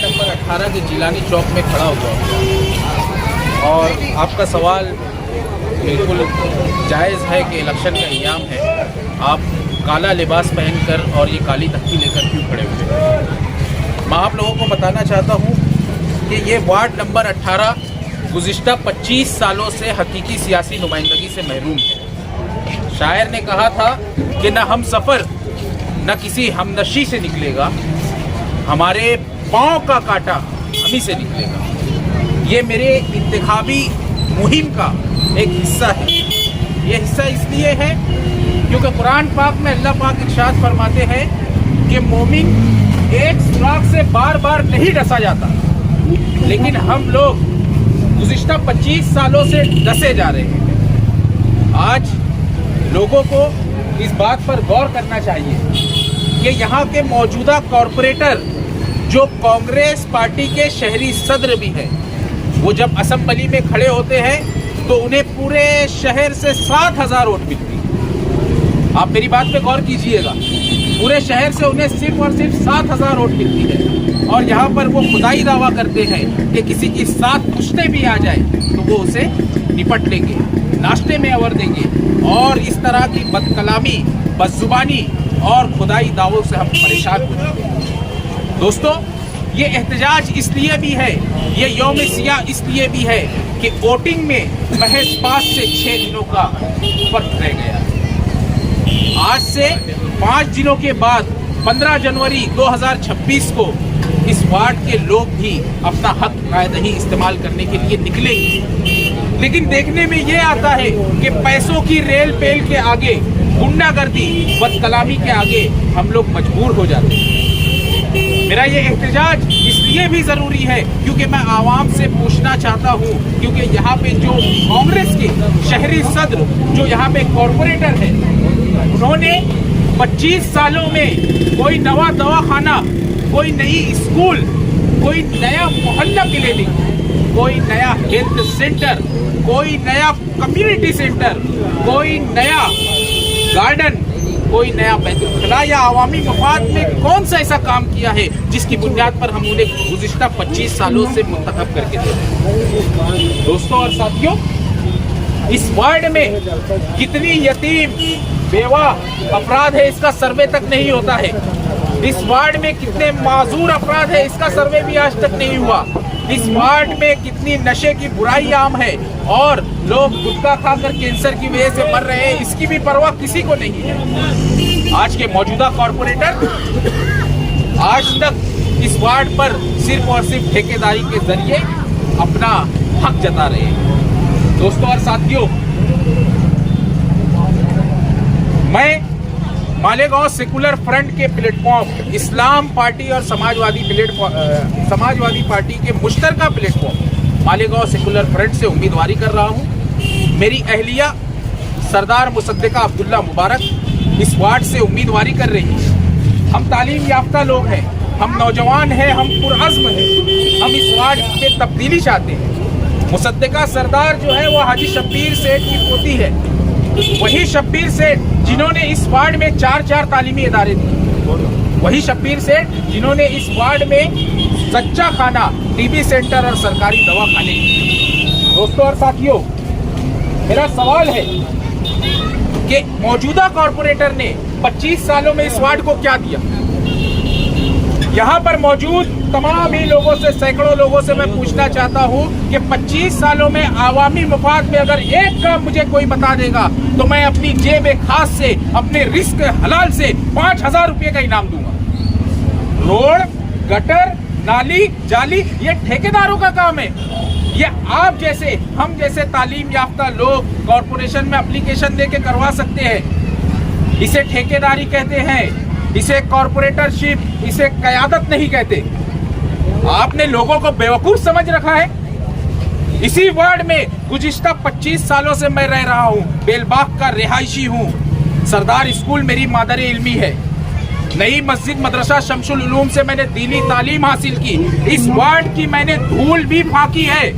Number 18 के जिलानी चौक में खड़ा हुआ हूँ और आपका सवाल बिल्कुल जायज़ है कि इलेक्शन का अय्याम है, आप काला लिबास पहनकर और ये काली तख्ती लेकर क्यों खड़े हुए हैं। मैं आप लोगों को बताना चाहता हूँ कि ये वार्ड नंबर 18 गुज़िश्ता 25 सालों से हकीकी सियासी नुमाइंदगी से महरूम है। शायर ने कहा था कि न हम सफ़र न किसी हमनशी से निकलेगा, हमारे पाँव का कांटा हमी से निकलेगा। ये मेरे इंतखाबी मुहिम का एक हिस्सा है। ये हिस्सा इसलिए है क्योंकि कुरान पाक में अल्लाह पाक इरशाद फरमाते हैं कि मोमिन एक सुराख से बार बार नहीं डसा जाता, लेकिन हम लोग गुज़िश्ता 25 सालों से डसे जा रहे हैं। आज लोगों को इस बात पर गौर करना चाहिए कि यहाँ के मौजूदा कॉरपोरेटर जो कांग्रेस पार्टी के शहरी सदर भी हैं, वो जब असेंबली में खड़े होते हैं तो उन्हें पूरे शहर से 7,000 वोट मिलती है। आप मेरी बात पे गौर कीजिएगा, पूरे शहर से उन्हें सिर्फ और सिर्फ 7,000 वोट मिलती है और यहाँ पर वो खुदाई दावा करते हैं कि किसी की 7 पुश्ते भी आ जाए तो वो उसे निपट लेंगे, नाश्ते में अवर देंगे। और इस तरह की बदकलामी, बदजुबानी और खुदाई दावों से हम परेशान हो चुके हैं। दोस्तों, ये एहतजाज इसलिए भी है, ये यौम सिया इसलिए भी है कि वोटिंग में महज 5 से 6 दिनों का फर्क रह गया। आज से 5 दिनों के बाद 15 जनवरी 2026 को इस वार्ड के लोग भी अपना हक कायदही इस्तेमाल करने के लिए निकलेंगे। लेकिन देखने में ये आता है कि पैसों की रेल पेल के आगे, गुंडागर्दी, बदकलामी के आगे हम लोग मजबूर हो जाते हैं। मेरा ये एहतजाज इसलिए भी ज़रूरी है क्योंकि मैं आवाम से पूछना चाहता हूँ, क्योंकि यहाँ पे जो कांग्रेस के शहरी सदर, जो यहाँ पे कॉरपोरेटर है, उन्होंने 25 सालों में कोई नवा दवाखाना, कोई नई स्कूल, कोई नया मोहल्ला क्लिनिक, कोई नया हेल्थ सेंटर, कोई नया कम्युनिटी सेंटर, कोई नया गार्डन, कोई नया बैतुल-खुला या अवामी मफाद में कौन सा ऐसा काम किया है जिसकी बुनियाद पर हम उन्हें गुज़िश्ता 25 सालों से मुंतखब करके दे रहे हैं। दोस्तों और साथियों, इस वार्ड में कितनी यतीम बेवा अफराद है इसका सर्वे तक नहीं होता है। इस वार्ड में कितने माजूर अफराद है इसका सर्वे भी आज तक नहीं हुआ। इस वार्ड में कितनी नशे की बुराई आम है और लोग गुटखा खाकर कैंसर की वजह से मर रहे हैं, इसकी भी परवाह किसी को नहीं है। आज के मौजूदा कॉरपोरेटर आज तक इस वार्ड पर सिर्फ और सिर्फ ठेकेदारी के जरिए अपना हक जता रहे हैं। दोस्तों और साथियों, मैं मालेगांव सेकुलर फ्रंट के प्लेटफॉर्म, इस्लाम पार्टी और समाजवादी पार्टी के मुश्तरका प्लेटफॉर्म मालेगांव सेकुलर फ्रंट से उम्मीदवारी कर रहा हूं। मेरी अहलिया सरदार मुसद्दिका अब्दुल्ला मुबारक इस वार्ड से उम्मीदवारी कर रही है। हम तालीम याफ्ता लोग हैं, हम नौजवान हैं, हम पुरअज़्म हैं, हम इस वार्ड में तब्दीली चाहते हैं। मुसद्दिका सरदार जो है वो हाजी शब्बीर सेठ की पोती है, वही शब्बीर सेठ जिन्होंने इस वार्ड में 4 तालीमी इदारे दिए, वही शब्बीर सेठ जिन्होंने इस वार्ड में सच्चा खाना, टीबी सेंटर और सरकारी दवाखाने। दोस्तों और साथियों, मेरा सवाल है कि मौजूदा कॉरपोरेटर ने 25 सालों में इस वार्ड को क्या दिया। यहाँ पर मौजूद तमाम ही लोगों से, सैकड़ों लोगों से मैं पूछना चाहता हूँ कि 25 सालों में आवामी मफाद में अगर एक काम मुझे कोई बता देगा तो मैं अपनी जेब खास से, अपने रिस्क हलाल से 5,000 रुपये का इनाम दूंगा। रोड, गटर, नाली, जाली, ये ठेकेदारों का काम है। ये आप जैसे, हम जैसे तालीम याफ्ता लोग कॉरपोरेशन में एप्लीकेशन देके करवा सकते हैं। इसे ठेकेदारी कहते हैं, इसे कॉरपोरेटरशिप, इसे क़यादत नहीं कहते। आपने लोगों को बेवकूफ समझ रखा है। इसी वार्ड में गुज़िश्ता 25 सालों से मैं रह रहा हूँ, बेलबाग का रिहायशी हूँ। सरदार स्कूल मेरी मादर इल्मी है। नई मस्जिद मदरसा शमसुल उलूम से मैंने दीनी तालीम हासिल की। इस वार्ड की मैंने धूल भी फाकी है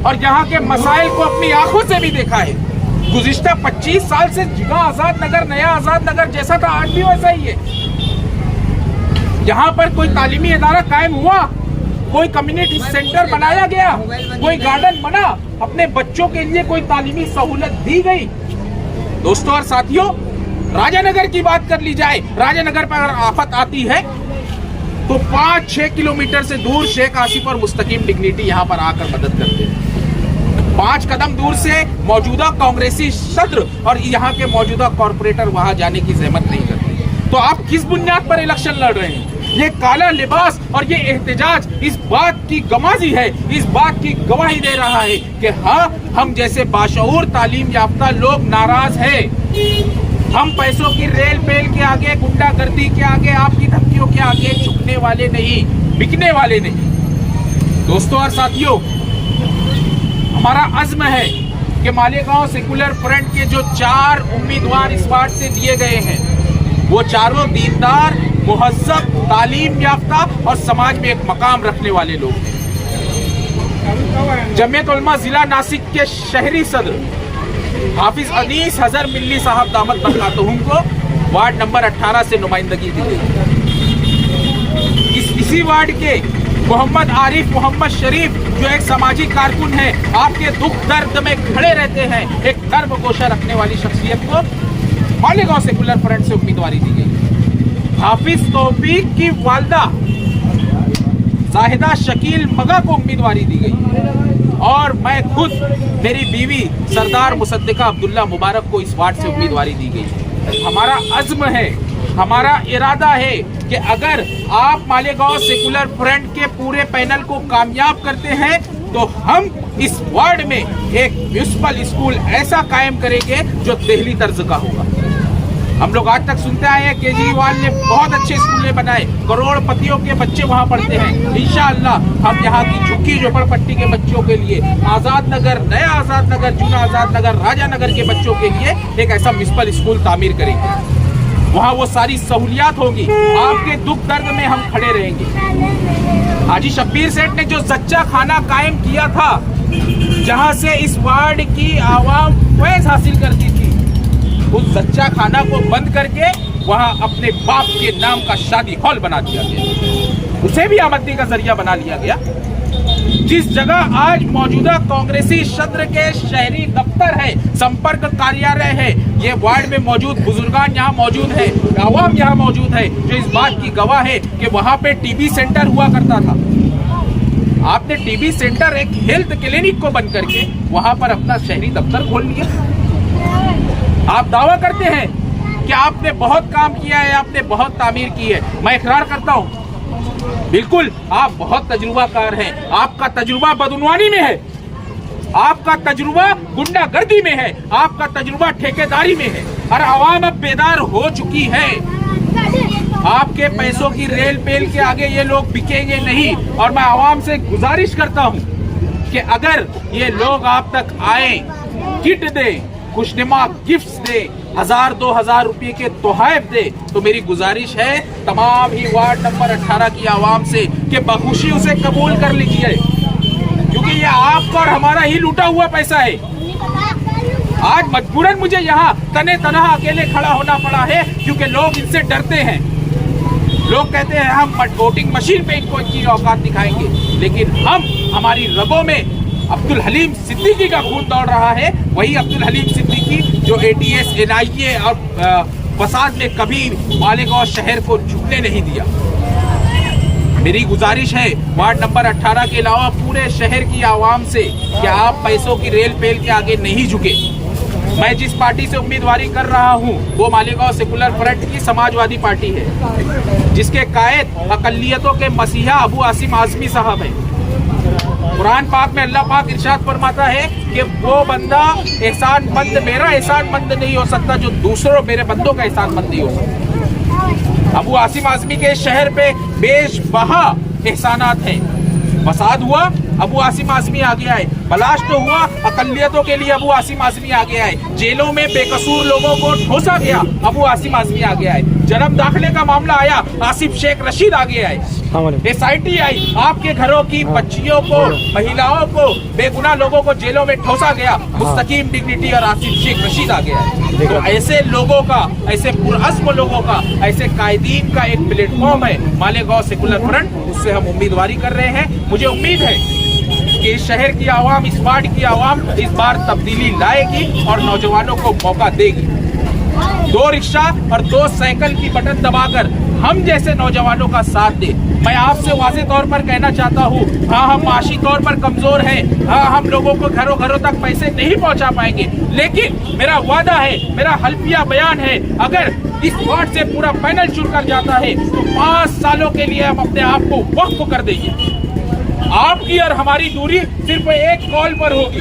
और यहाँ के मसाइल को अपनी आंखों से भी देखा है। गुज़िश्ता 25 साल से जिगा आजाद नगर, नया आजाद नगर जैसा था आज भी वैसा ही है। यहाँ पर कोई तालीमी इदारा कायम हुआ, कोई कम्युनिटी सेंटर बनाया गया, कोई गार्डन बना, अपने बच्चों के लिए कोई तालीमी सहूलत दी गई? दोस्तों और साथियों, राजानगर की बात कर ली जाए, राजानगर पर अगर आफत आती है तो 5-6 किलोमीटर से दूर शेख आसिफ और मुस्तकीम डिग्निटी यहाँ पर आकर मदद करते हैं। 5 कदम दूर से मौजूदा कांग्रेसी सदर और यहाँ के मौजूदा कॉर्पोरेटर वहां जाने की जहमत नहीं करते। तो आप किस बुनियाद पर इलेक्शन लड़ रहे हैं? ये काला लिबास और ये एहतजाज इस बात की गवाही है, इस बात की गवाही दे रहा है कि हाँ, हम जैसे बाशऊर तालीम याफ्ता लोग नाराज हैं। हम पैसों की रेल पेल के आगे, गुंडागर्दी के आगे, आपकी धमकियों के आगे झुकने वाले नहीं, बिकने वाले नहीं। दोस्तों और साथियों, हमारा अज़्म है कि मालेगांव सेकुलर फ्रंट के जो 4 उम्मीदवार इस वार्ड से दिए गए हैं, वो चारों दीनदार, मुहज्जब, तालीम याफ्ता और समाज में एक मकाम रखने वाले लोग हैं। जमीयत उलमा जिला नासिक के शहरी सदर हाफिज अनीस हजर मिल्ली साहब दामत बरकातहुम को वार्ड नंबर 18 से नुमाइंदगी दी गई। इसी वार्ड के मोहम्मद आरिफ मोहम्मद शरीफ जो एक सामाजिक कारकुन है, आपके दुख दर्द में खड़े रहते हैं, एक नर्मगोशा रखने वाली शख्सियत को मालेगांव सेकुलर फ्रंट से उम्मीदवारी दी गई। हाफिज तौफीक की वालदा जाहिदा शकील मगा को उम्मीदवारी दी गई और मैं खुद, मेरी बीवी सरदार मुसद्दिका अब्दुल्ला मुबारक को इस वार्ड से उम्मीदवारी दी गई। हमारा अज़्म है, हमारा इरादा है कि अगर आप मालेगांव सेकुलर फ्रंट के पूरे पैनल को कामयाब करते हैं तो हम इस वार्ड में एक म्युनिसिपल स्कूल ऐसा कायम करेंगे जो दिल्ली तर्ज का होगा। हम लोग आज तक सुनते आए हैं केजरीवाल ने बहुत अच्छे स्कूल बनाए, करोड़पतियों के बच्चे वहां पढ़ते हैं। इंशाअल्लाह हम यहाँ की झुग्गी झोपड़पट्टी के बच्चों के लिए, आजाद नगर, नया आजाद नगर, जूना आजाद नगर, राजानगर के बच्चों के लिए एक ऐसा म्युनिसिपल स्कूल तामीर करेंगे। वहाँ वो सारी सहूलियात होगी, आपके दुख दर्द में हम खड़े रहेंगे। हाजी शब्बीर सेठ ने जो सच्चा खाना कायम किया था, जहाँ से इस वार्ड की आवाम फैज़ हासिल करती थी, उस सच्चा खाना को बंद करके वहाँ अपने बाप के नाम का शादी हॉल बना दिया गया, उसे भी आमदनी का जरिया बना लिया गया। जिस जगह आज मौजूदा कांग्रेसी सदर के शहरी दफ्तर है, संपर्क कार्यालय है, ये वार्ड में मौजूद बुजुर्गान यहाँ मौजूद है, आवाम यहाँ मौजूद है, जो इस बात की गवाह है कि वहाँ पे टीबी सेंटर हुआ करता था। आपने टीबी सेंटर, एक हेल्थ क्लिनिक को बंद करके वहाँ पर अपना शहरी दफ्तर खोल लिया। आप दावा करते हैं कि आपने बहुत काम किया है, आपने बहुत तामीर की है। मैं इकरार करता हूँ, बिल्कुल आप बहुत तजुर्बाकार हैं। आपका तजुर्बा बदउनवानी में है, आपका तजुर्बा गुंडागर्दी में है, आपका तजुर्बा ठेकेदारी में है और आवाम अब बेदार हो चुकी है। आपके पैसों की रेल पेल के आगे ये लोग बिकेंगे नहीं। और मैं आवाम से गुजारिश करता हूँ कि अगर ये लोग आप तक आए, किट दे, खुशनुमा गिफ्ट्स दे, 1000-2000 रुपये के तोहफे दे, तो मेरी गुजारिश है तमाम ही वार्ड नंबर 18 की आवाम से कि बखुशी उसे कबूल कर लीजिए, क्योंकि ये आपका और हमारा ही लूटा हुआ पैसा है। आज मजबूरन मुझे यहाँ तने तनहा अकेले खड़ा होना पड़ा है, क्योंकि लोग इनसे डरते हैं। लोग कहते हैं हम वोटिंग मशीन पे इनको इनकी औकात दिखाएंगे, लेकिन हम, हमारी रगों में अब्दुल हलीम सिद्दीकी का खून दौड़ रहा है। वही अब्दुल हलीम सिद्दीकी जो ATS, NIA और फसाद में कभी मालेगांव शहर को झुकने नहीं दिया। मेरी गुजारिश है वार्ड नंबर 18 के अलावा पूरे शहर की आवाम से कि आप पैसों की रेल पेल के आगे नहीं झुके। मैं जिस पार्टी से उम्मीदवारी कर रहा हूँ वो मालेगांव सेकुलर फ्रंट की समाजवादी पार्टी है, जिसके कायद अकलियतों के मसीहा अबू आसिम आजमी साहब हैं। कुरान पाक में अल्लाह पाक इरशाद फरमाता है कि वो बंदा एहसानमंद, मेरा एहसानमंद नहीं हो सकता जो दूसरों मेरे बंदों का एहसानमंद नहीं हो सकता। अबू आसिम आजमी के शहर पे बेशबहा एहसानात हैं। फसाद हुआ, अबू आसिम आजमी आगे आए, ब्लास्ट तो हुआ, अकलियतों के लिए अबू आसिम आजमी आगे आए, जेलों में बेकसूर लोगों को ठोसा गया, अबू आसिम आजमी आगे आए, जन्म दाखिले का मामला आया, आसिफ शेख रशीद आगे आए, SIT आई, आपके घरों की बच्चियों को, महिलाओं को, बेगुनाह लोगों को जेलों में ठोसा गया, मुस्तकीम डिग्निटी और आसिफ शेख रशीद आगे आए। तो ऐसे लोगों का, ऐसे पुरअज़्म लोगों का, ऐसे कायदीन का एक प्लेटफॉर्म है मालेगांव सेकुलर फ्रंट, उससे हम उम्मीदवारी कर रहे हैं। मुझे उम्मीद है कि इस शहर की आवाम, इस वार्ड की आवाम इस बार तब्दीली लाएगी और नौजवानों को मौका देगी। 2 रिक्शा और 2 साइकिल की बटन दबाकर हम जैसे नौजवानों का साथ दे। मैं आपसे वाज़े तौर पर कहना चाहता हूँ, हाँ हम माशी तौर पर कमजोर हैं, हाँ हम लोगों को घरों घरों तक पैसे नहीं पहुँचा पाएंगे, लेकिन मेरा वादा है, मेरा हल्फिया बयान है, अगर इस वार्ड से पूरा पैनल चुनकर जाता है तो 5 सालों के लिए हम अपने आप को वक्फ कर देंगे। आपकी और हमारी दूरी सिर्फ एक कॉल पर होगी।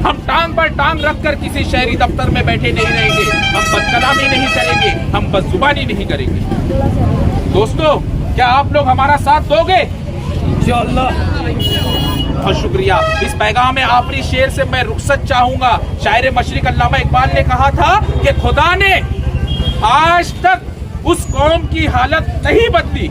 हम टांग पर टांग रखकर किसी शहरी दफ्तर में बैठे नहीं रहेंगे, हम बदकलामी नहीं करेंगे, हम बदजुबानी नहीं करेंगे। दोस्तों, क्या आप लोग हमारा साथ दोगे? इंशाअल्लाह। बहुत शुक्रिया। इस पैगाम में आखिरी शेर से मैं रुखसत चाहूंगा। शायर मशरिक अल्लामा इकबाल ने कहा था कि खुदा ने आज तक उस कौम की हालत नहीं बदली,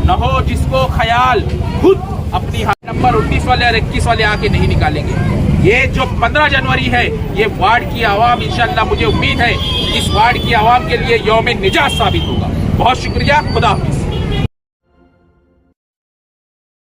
न हो जिसको ख्याल खुद अपनी नंबर 19 वाले और 21 वाले आके नहीं निकालेंगे। ये जो 15 जनवरी है, ये वार्ड की आवाम, इंशाअल्लाह मुझे उम्मीद है इस वार्ड की आवाम के लिए यौम निजात साबित होगा। बहुत शुक्रिया। खुदा हाफिज।